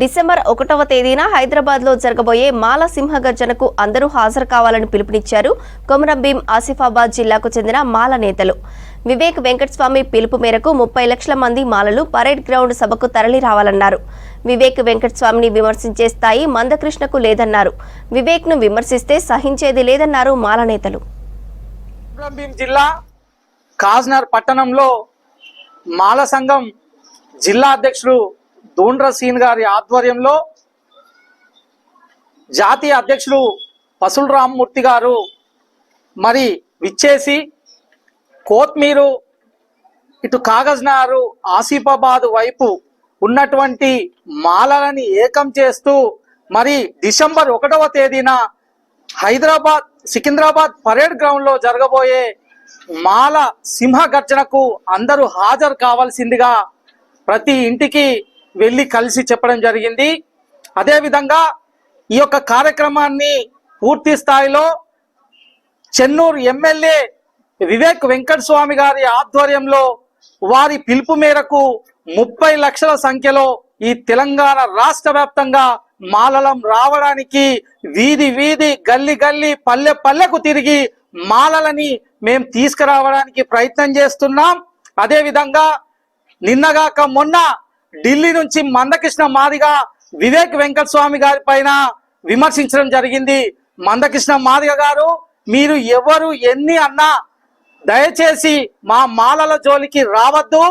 December 1వ తేదీన హైదరాబాద్లో జరగబోయే మాల సింహగర్జనకు అందరూ హాజరు కావాలని పిలుపునిచ్చారు కొమరం భీం ఆసిఫాబాద్ జిల్లాకు చెందిన మాల నేతలు. వివేక్ వెంకటస్వామి పిలుపు మేరకు 30 లక్షల మంది మాలలు పరేడ్ గ్రౌండ్ సభకు తరలి రావాలన్నారు. వివేక్ వెంకటస్వామిని విమర్శించే స్థాయి మందకృష్ణకు లేదన్నారు. వివేక్ ను విమర్శిస్తే సహించేది లేదన్నారు మాల నేతలు. కొమరం భీం జిల్లా కాజ్నర్ పట్టణంలో మాల సంఘం జిల్లా అధ్యక్షుడు దూండ్ర సీన్ గారి ఆధ్వర్యంలో జాతీయ అధ్యక్షుడు పసుల రామ్మూర్తి గారు మరి విచ్చేసి కోత్మీరు ఇటు కాగజ్నగర్ ఆసిఫాబాద్ వైపు ఉన్నటువంటి మాలలని ఏకం చేస్తూ మరి డిసెంబర్ 1వ తేదీన సికింద్రాబాద్ పరేడ్ గ్రౌండ్ లో జరగబోయే మాల సింహ గర్జనకు అందరూ హాజరు కావాల్సిందిగా ప్రతి ఇంటికి వెళ్ళి కలిసి చెప్పడం జరిగింది. అదేవిధంగా ఈ యొక్క కార్యక్రమాన్ని పూర్తి స్థాయిలో చెన్నూరు ఎమ్మెల్యే వివేక్ వెంకటస్వామి గారి ఆధ్వర్యంలో వారి పిలుపు మేరకు 30 లక్షల సంఖ్యలో ఈ తెలంగాణ రాష్ట్ర వ్యాప్తంగా మాలలం రావడానికి వీధి వీధి గల్లి గల్లి పల్లె పల్లెకు తిరిగి మాలలని మేము తీసుకురావడానికి ప్రయత్నం చేస్తున్నాం. అదేవిధంగా నిన్నగాక మొన్న ఢిల్లీ నుంచి మందకృష్ణ మాదిగ వివేక్ వెంకటస్వామి గారి పైన విమర్శించడం జరిగింది. మందకృష్ణ మాదిగ గారు, మీరు ఎవరు ఎన్ని అన్నా దయచేసి మా మాలల జోలికి రావద్దు.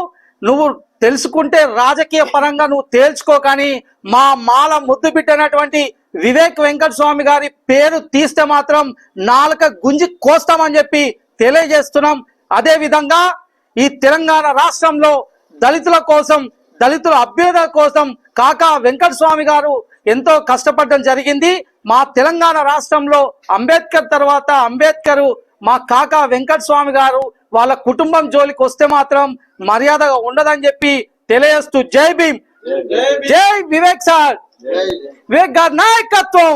నువ్వు తెలుసుకుంటే రాజకీయ పరంగా నువ్వు తేల్చుకో, కానీ మా మాల ముద్దు బిడ్డనటువంటి వివేక్ వెంకటస్వామి గారి పేరు తీస్తే మాత్రం నాలుక గుంజి కోస్తామని చెప్పి తెలియజేస్తున్నాం. అదే విధంగా ఈ తెలంగాణ రాష్ట్రంలో దళితుల కోసం, దళితుల అభ్యుదయ కోసం కాకా వెంకటస్వామి గారు ఎంతో కష్టపడడం జరిగింది. మా తెలంగాణ రాష్ట్రంలో అంబేద్కర్ తర్వాత అంబేద్కర్ మా కాకా వెంకటస్వామి గారు వాళ్ళ కుటుంబం జోలికి వస్తే మాత్రం మర్యాదగా ఉండదని చెప్పి తెలియజేస్తూ జై భీమ్, జై వివేక్ సార్, వివేక్ గారి నాయకత్వం.